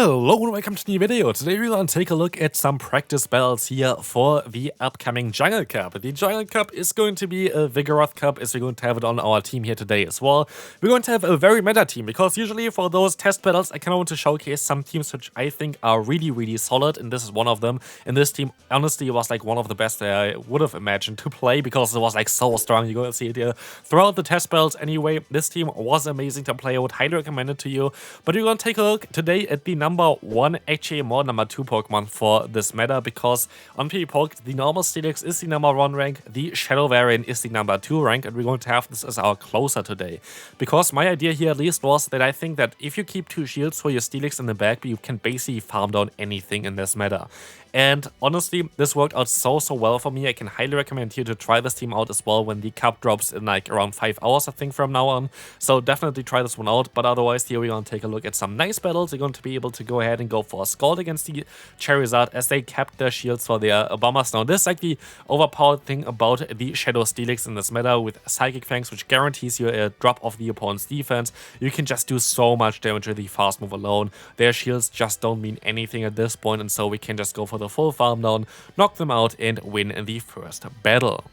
Hello and welcome to the new video. Today we're going to take a look at some practice battles here for the upcoming Jungle Cup. The Jungle Cup is going to be a Vigoroth Cup, as we're going to have it on our team here today as well. We're going to have a very meta team, because usually for those test battles I kind of want to showcase some teams which I think are really solid, and this is one of them. And this team honestly was like one of the best that I would have imagined to play, because it was like so strong. You're going to see it here throughout the test battles anyway. This team was amazing to play. I would highly recommend it to you. But we're going to take a look today at the number 1, actually more number 2 Pokemon for this meta, because on PvPoke the normal Steelix is the number 1 rank, the Shadow variant is the number 2 rank, and we're going to have this as our closer today. Because my idea here at least was that I think that if you keep 2 shields for your Steelix in the back, you can basically farm down anything in this meta. And honestly, this worked out so well for me. I can highly recommend you to try this team out as well when the cup drops in like around 5 hours, I think, from now on. So definitely try this one out. But otherwise, here we're going to take a look at some nice battles. You're going to be able to go ahead and go for a Scald against the Charizard, as they kept their shields for their bombers. Now, this is like the overpowered thing about the Shadow Steelix in this meta with Psychic Fangs, which guarantees you a drop of the opponent's defense. You can just do so much damage with the fast move alone. Their shields just don't mean anything at this point, and so we can just go for the full farm down, knock them out, and win the first battle.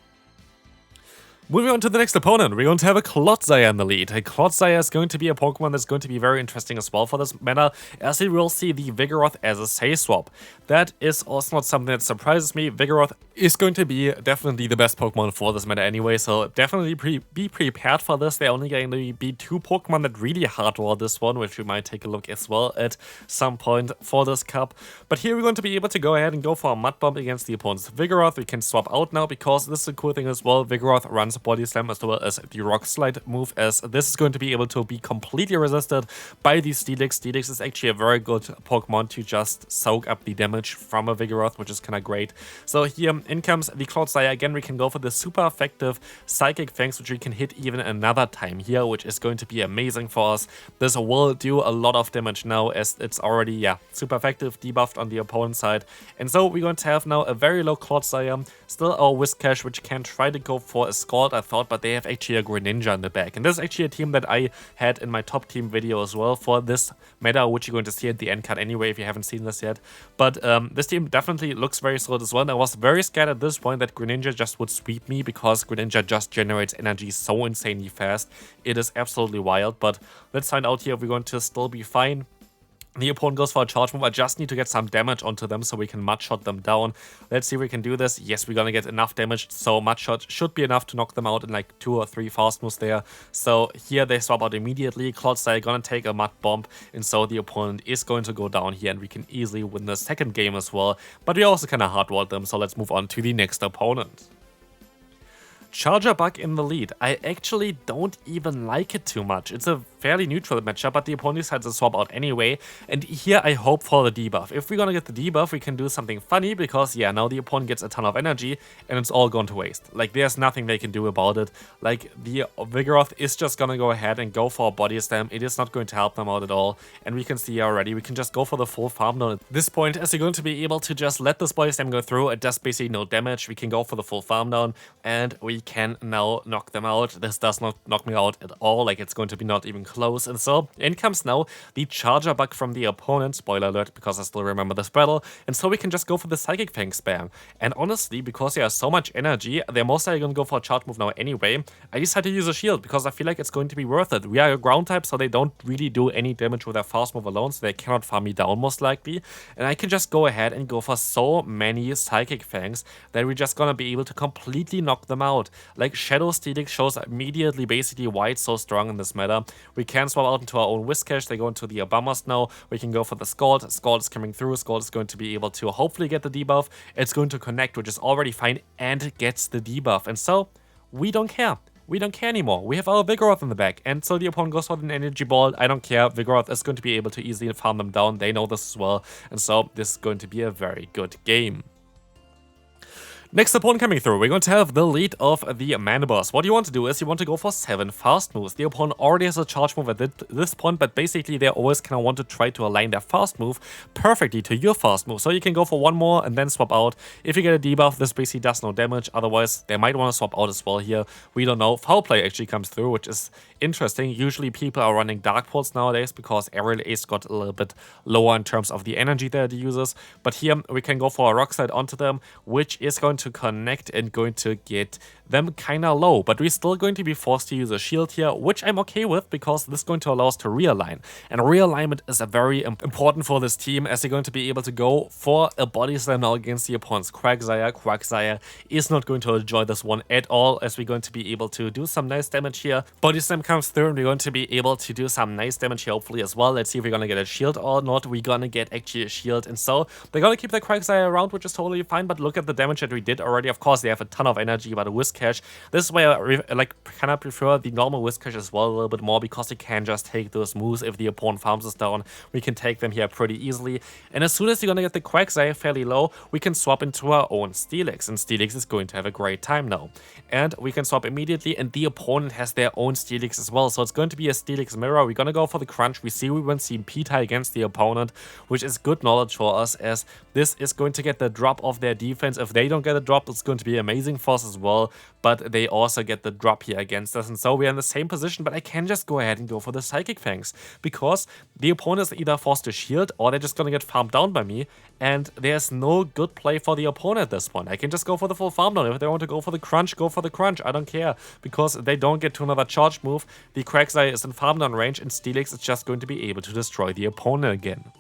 Moving on to the next opponent, we're going to have a Clodsire in the lead. A Clodsire is going to be a Pokemon that's going to be very interesting as well for this meta, as we will see the Vigoroth as a Say Swap. That is also not something that surprises me. Vigoroth is going to be definitely the best Pokemon for this meta anyway, so definitely be prepared for this. There are only going to be 2 Pokemon that really hardware this one, which we might take a look as well at some point for this cup. But here we're going to be able to go ahead and go for a Mud Bomb against the opponent's Vigoroth. We can swap out now, because this is a cool thing as well. Vigoroth runs Body Slam as well as the Rock Slide move, as this is going to be able to be completely resisted by the Steelix. Steelix is actually a very good Pokemon to just soak up the damage from a Vigoroth, which is kind of great. So here in comes the Clodsire. Again, we can go for the super effective Psychic Fangs, which we can hit even another time here, which is going to be amazing for us. This will do a lot of damage now, as it's already, super effective, debuffed on the opponent's side. And so we're going to have now a very low Clodsire, still our Whiscash, which can try to go for a Scald, I thought, but they have actually a Greninja in the back. And this is actually a team that I had in my top team video as well for this meta, which you're going to see at the end card anyway if you haven't seen this yet. But this team definitely looks very solid as well. And I was very scared at this point that Greninja just would sweep me, because Greninja just generates energy so insanely fast. It is absolutely wild, but let's find out here if we're going to still be fine. The opponent goes for a charge move. I just need to get some damage onto them so we can Mud Shot them down. Let's see if we can do this. Yes, we're gonna get enough damage, so Mud Shot should be enough to knock them out in like 2 or 3 fast moves there. So here they swap out immediately. Clodsire gonna take a Mud Bomb, and so the opponent is going to go down here, and we can easily win the second game as well. But we also kind of hardwalled them, so let's move on to the next opponent. Charger Bug in the lead. I actually don't even like it too much. It's a fairly neutral matchup, but the opponent decides to swap out anyway. And here I hope for the debuff. If we're gonna get the debuff, we can do something funny, because now the opponent gets a ton of energy and it's all gone to waste. Like, there's nothing they can do about it. Like, the Vigoroth is just gonna go ahead and go for a Body Slam. It is not going to help them out at all. And we can see already, we can just go for the full farm down at this point, as you're going to be able to just let this Body Slam go through. It does basically no damage. We can go for the full farm down, and we can now knock them out. This does not knock me out at all. Like, it's going to be not even close. And so in comes now the Charger Bug from the opponent. Spoiler alert, because I still remember this battle. And so we can just go for the Psychic Fang spam. And honestly, because they have so much energy, they're most likely going to go for a charge move now anyway. I decided to use a shield, because I feel like it's going to be worth it. We are a ground type, so they don't really do any damage with their fast move alone, so they cannot farm me down most likely. And I can just go ahead and go for so many Psychic Fangs that we're just gonna be able to completely knock them out. Like, Shadow Steelix shows immediately basically why it's so strong in this meta. We can swap out into our own Whiscash. They go into the bombers now. We can go for the Scald. Scald is coming through. Scald is going to be able to hopefully get the debuff. It's going to connect, which is already fine, and gets the debuff. And so we don't care. We don't care anymore. We have our Vigoroth in the back, and so the opponent goes for an Energy Ball. I don't care. Vigoroth is going to be able to easily farm them down. They know this as well, and so this is going to be a very good game. Next opponent coming through, we're going to have the lead of the Mandibuzz. What you want to do is you want to go for 7 fast moves. The opponent already has a charge move at this point, but basically they always kind of want to try to align their fast move perfectly to your fast move. So you can go for 1 more and then swap out. If you get a debuff, this basically does no damage. Otherwise, they might want to swap out as well here. We don't know. Foul play actually comes through, which is interesting. Usually people are running Dark Pulse nowadays because Aerial Ace got a little bit lower in terms of the energy that it uses. But here we can go for a Rock Slide onto them, which is going to connect and going to get them kind of low, but we're still going to be forced to use a shield here, which I'm okay with because this is going to allow us to realign, and realignment is a very important for this team as they're going to be able to go for a body slam now against the opponent's Quagsire. Quagsire is not going to enjoy this one at all as we're going to be able to do some nice damage here. Body slam comes through and we're going to be able to do some nice damage here hopefully as well. Let's see if we're going to get a shield or not. We're going to get actually a shield, and so they're going to keep the Quagsire around, which is totally fine, but look at the damage that we did already. Of course, they have a ton of energy, but a Whiscash. This is why I like kind of prefer the normal Whiscash as well a little bit more because you can just take those moves if the opponent farms us down. We can take them here pretty easily. And as soon as you're going to get the Quagsire fairly low, we can swap into our own Steelix. And Steelix is going to have a great time now. And we can swap immediately, and the opponent has their own Steelix as well. So it's going to be a Steelix mirror. We're going to go for the crunch. We see we went Seam P-tie against the opponent, which is good knowledge for us as this is going to get the drop of their defense. If they don't get a drop, it's going to be amazing for us as well, but they also get the drop here against us, and so we're in the same position. But I can just go ahead and go for the Psychic Fangs because the opponent is either forced to shield or they're just gonna get farmed down by me, and there's no good play for the opponent at this point. I can just go for the full farm down. If they want to go for the crunch, go for the crunch. I don't care because they don't get to another charge move. The Quagsire is in farm down range, and Steelix is just going to be able to destroy the opponent again.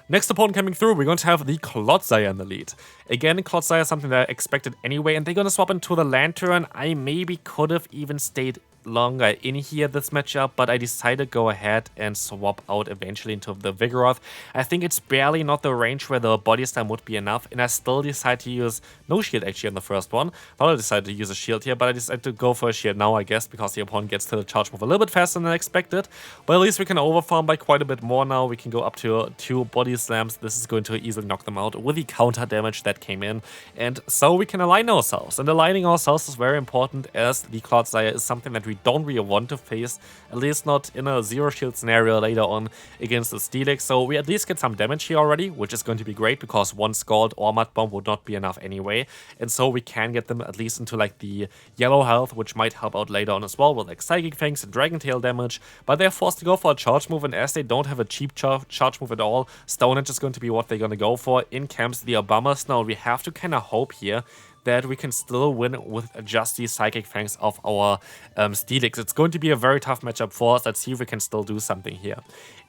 Next opponent coming through, we're going to have the Clodsire in the lead. Again, Clodsire is something that I expected anyway, and they're going to swap into the Lantern. I maybe could have even stayed longer in here this matchup, but I decided to go ahead and swap out eventually into the Vigoroth. I think it's barely not the range where the body slam would be enough, and I still decide to use no shield actually on the first one. Thought I decided to use a shield here, but I decided to go for a shield now, I guess, because the opponent gets to the charge move a little bit faster than I expected. But at least we can overfarm by quite a bit more now. We can go up to 2 body slams. This is going to easily knock them out with the counter damage that came in, and so we can align ourselves. And aligning ourselves is very important as the Clodsire is something that we don't really want to face, at least not in a zero shield scenario later on against the Steelix. So we at least get some damage here already, which is going to be great because 1 Scald or Mud Bomb would not be enough anyway. And so we can get them at least into like the yellow health, which might help out later on as well with like Psychic Fangs and Dragon Tail damage. But they're forced to go for a charge move, and as they don't have a cheap charge move at all, Stone Edge is going to be what they're going to go for. In camps the Obamas. Now we have to kind of hope here that we can still win with just the Psychic Fangs of our Steelix. It's going to be a very tough matchup for us. Let's see if we can still do something here.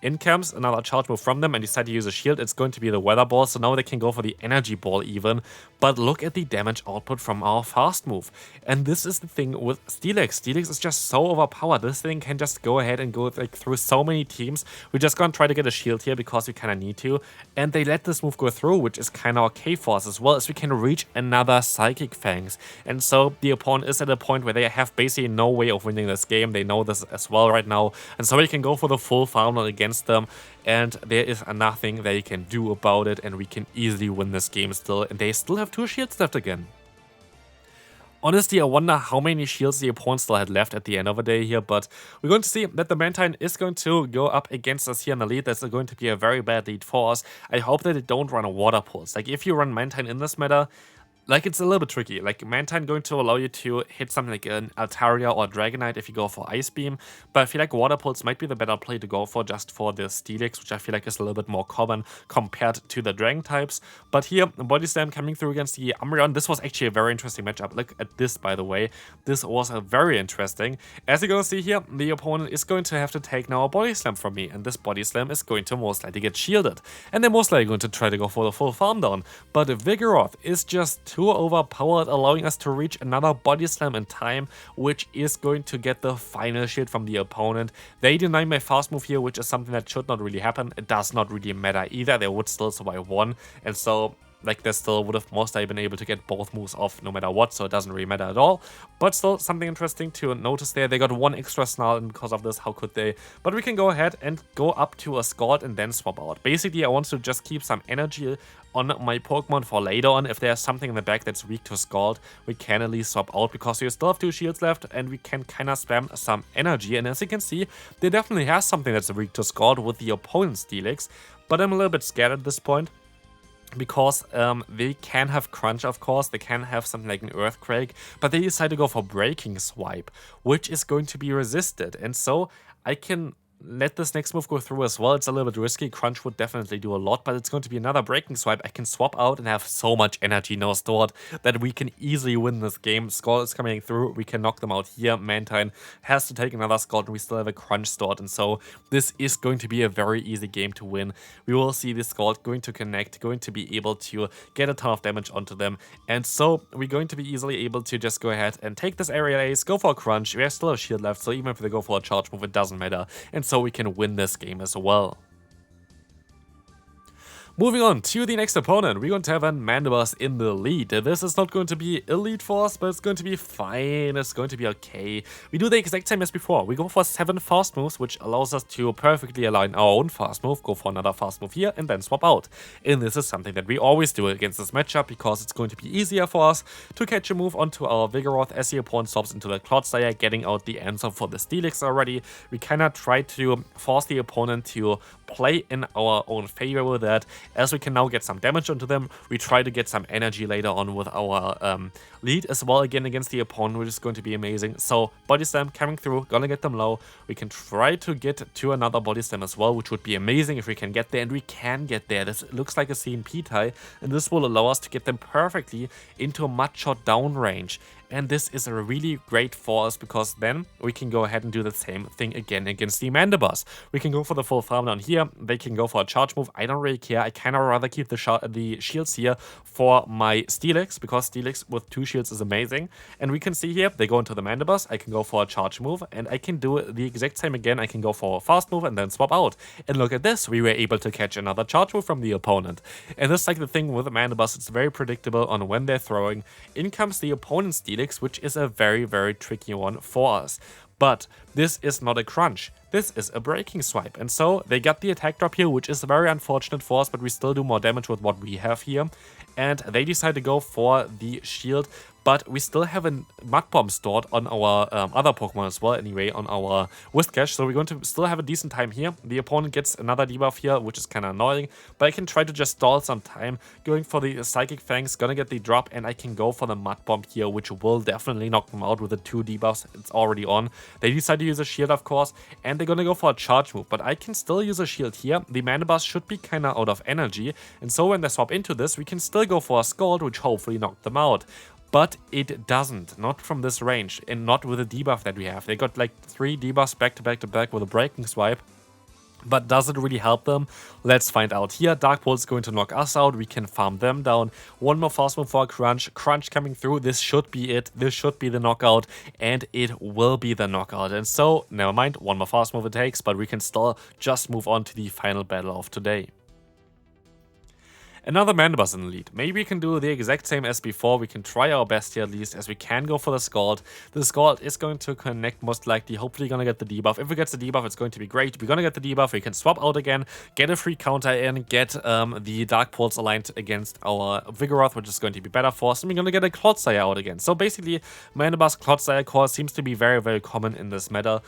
In comes another charge move from them and decide to use a shield. It's going to be the Weather Ball, so now they can go for the Energy Ball even. But look at the damage output from our fast move. And this is the thing with Steelix. Steelix is just so overpowered. This thing can just go ahead and go like through so many teams. We're just going to try to get a shield here because we kind of need to. And they let this move go through, which is kind of okay for us as well, as we can reach another Psychic Fangs. And so the opponent is at a point where they have basically no way of winning this game. They know this as well right now. And so they can go for the full farm against them, and there is nothing they can do about it, and we can easily win this game still, and they still have 2 shields left again. Honestly, I wonder how many shields the opponent still had left at the end of the day here, but we're going to see that the Mantine is going to go up against us here in the lead. That's going to be a very bad lead for us. I hope that they don't run a Water Pulse. Like, if you run Mantine in this meta, like, it's a little bit tricky. Like, Mantine going to allow you to hit something like an Altaria or Dragonite if you go for Ice Beam. But I feel like Water Pulse might be the better play to go for just for the Steelix, which I feel like is a little bit more common compared to the Dragon types. But here, Body Slam coming through against the Umbreon. This was actually a very interesting matchup. Look at this, by the way. This was very interesting. As you're going to see here, the opponent is going to have to take now a Body Slam from me. And this Body Slam is going to most likely get shielded. And they're most likely going to try to go for the full farm down. But Vigoroth is just too overpowered, allowing us to reach another body slam in time, which is going to get the final shield from the opponent. They deny my fast move here, which is something that should not really happen. It does not really matter either. They would still survive 1, and so Like, they still would have most likely been able to get both moves off no matter what, so it doesn't really matter at all. But still, something interesting to notice there. They got one extra Snarl, and because of this, how could they? But we can go ahead and go up to a Scald and then swap out. Basically, I want to just keep some energy on my Pokemon for later on. If there's something in the back that's weak to Scald, we can at least swap out because we still have 2 shields left and we can kind of spam some energy. And as you can see, they definitely have something that's weak to Scald with the opponent's Steelix. But I'm a little bit scared at this point, because they can have Crunch, of course, they can have something like an Earthquake, but they decide to go for Breaking Swipe, which is going to be resisted. And so I can let this next move go through as well. It's a little bit risky. Crunch would definitely do a lot, but it's going to be another Breaking Swipe. I can swap out and have so much energy now stored that we can easily win this game. Scald is coming through. We can knock them out here. Mantine has to take another Scald, and we still have a Crunch stored. And so this is going to be a very easy game to win. We will see the Scald going to connect, going to be able to get a ton of damage onto them. And so we're going to be easily able to just go ahead and take this Aerial Ace, go for a Crunch. We have still a shield left, so even if they go for a charge move, it doesn't matter. And so we can win this game as well. Moving on to the next opponent, we're going to have a Mandibuzz in the lead. This is not going to be elite for us, but it's going to be fine. It's going to be okay. We do the exact same as before. We go for 7 fast moves, which allows us to perfectly align our own fast move, go for another fast move here, and then swap out. And this is something that we always do against this matchup, because it's going to be easier for us to catch a move onto our Vigoroth as the opponent swaps into the Clodsire, getting out the answer for the Steelix already. We cannot try to force the opponent to play in our own favor with that. As we can now get some damage onto them, we try to get some energy later on with our lead as well, again against the opponent, which is going to be amazing. So Body Slam coming through, gonna get them low. We can try to get to another Body Slam as well, which would be amazing if we can get there, and we can get there. This looks like a CNP tie, and this will allow us to get them perfectly into a Mudshot down range. And this is a really great for us, because then we can go ahead and do the same thing again against the Mandibuzz. We can go for the full farm down here. They can go for a charge move. I don't really care. I kind of rather keep the shields here for my Steelix, because Steelix with 2 shields is amazing. And we can see here, they go into the Mandibuzz. I can go for a charge move, and I can do the exact same again. I can go for a fast move and then swap out. And look at this. We were able to catch another charge move from the opponent. And this is like the thing with the Mandibuzz. It's very predictable on when they're throwing. In comes the opponent's Steelix, which is a very, very tricky one for us. But this is not a Crunch. This is a Breaking Swipe. And so they got the attack drop here, which is very unfortunate for us, but we still do more damage with what we have here. And they decide to go for the shield, but we still have a Mud Bomb stored on our other Pokemon as well, anyway, on our Whiscash. So we're going to still have a decent time here. The opponent gets another debuff here, which is kind of annoying, but I can try to just stall some time, going for the Psychic Fangs, gonna get the drop, and I can go for the Mud Bomb here, which will definitely knock them out with the 2 debuffs. It's already on. They decide to use a shield, of course, and they're gonna go for a charge move, but I can still use a shield here. The Mandibuzz should be kind of out of energy, and so when they swap into this, we can still go for a Scald, which hopefully knocked them out. But it doesn't, not from this range, and not with the debuff that we have. They got like 3 debuffs back to back to back with a Breaking Swipe. But does it really help them? Let's find out here. Dark Pulse is going to knock us out. We can farm them down. One more fast move for a Crunch. Crunch coming through. This should be it. This should be the knockout. And it will be the knockout. And so, never mind. One more fast move it takes. But we can still just move on to the final battle of today. Another Mandibuzz in the lead. Maybe we can do the exact same as before. We can try our best here at least, as we can go for the Scald. The Scald is going to connect most likely. Hopefully gonna get the debuff. If we get the debuff, it's going to be great. We're gonna get the debuff. We can swap out again, get a free counter in, get the Dark Pulse aligned against our Vigoroth, which is going to be better for us. And we're gonna get a Clodsire out again. So basically, Mandibuzz Clodsire core seems to be very, very common in this meta.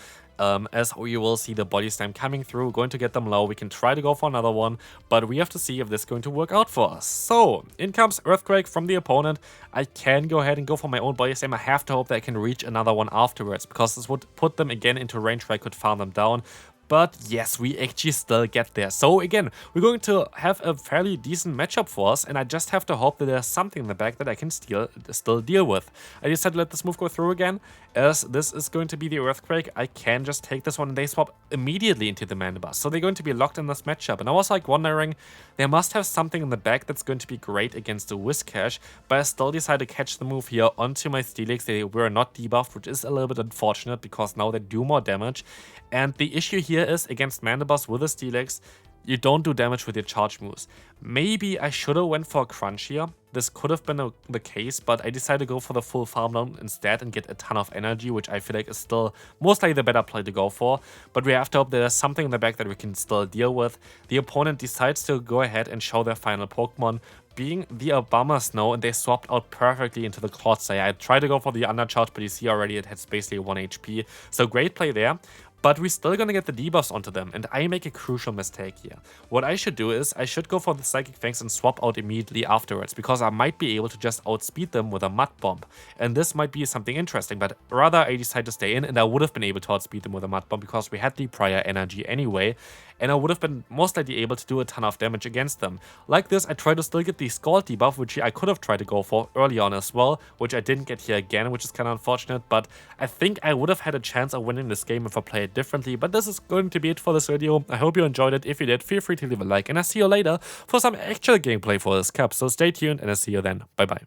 As you will see the Body Slam coming through, going to get them low. We can try to go for another one, but we have to see if this is going to work out for us. So, in comes Earthquake from the opponent. I can go ahead and go for my own Body Slam. I have to hope that I can reach another one afterwards, because this would put them again into range where I could farm them down. But yes, we actually still get there. So again, we're going to have a fairly decent matchup for us, and I just have to hope that there's something in the back that I can still deal with. I decided to let this move go through again, as this is going to be the Earthquake. I can just take this one, and they swap immediately into the Mandibuzz. So they're going to be locked in this matchup. And I was like wondering, they must have something in the back that's going to be great against the Whiscash, but I still decided to catch the move here onto my Steelix. They were not debuffed, which is a little bit unfortunate, because now they do more damage. And the issue here is, against Mandibuzz with a Steelix, you don't do damage with your charge moves. Maybe I should have went for a crunch here. This could have been the case, but I decided to go for the full farm down instead and get a ton of energy, which I feel like is still most likely the better play to go for. But we have to hope there's something in the back that we can still deal with. The opponent decides to go ahead and show their final Pokemon, being the Obama Snow, and they swapped out perfectly into the Clodsire. I tried to go for the undercharge, but you see already it has basically 1 HP. So great play there. But we're still gonna get the debuffs onto them, and I make a crucial mistake here. What I should do is, I should go for the Psychic Fangs and swap out immediately afterwards, because I might be able to just outspeed them with a Mud Bomb. And this might be something interesting, but rather I decide to stay in, and I would have been able to outspeed them with a Mud Bomb, because we had the prior energy anyway, and I would have been most likely able to do a ton of damage against them. Like this, I try to still get the Scald debuff, which I could have tried to go for early on as well, which I didn't get here again, which is kind of unfortunate, but I think I would have had a chance of winning this game if I played differently. But this is going to be it for this video. I hope you enjoyed it. If you did, feel free to leave a like, and I'll see you later for some actual gameplay for this cup. So stay tuned, and I'll see you then. Bye bye.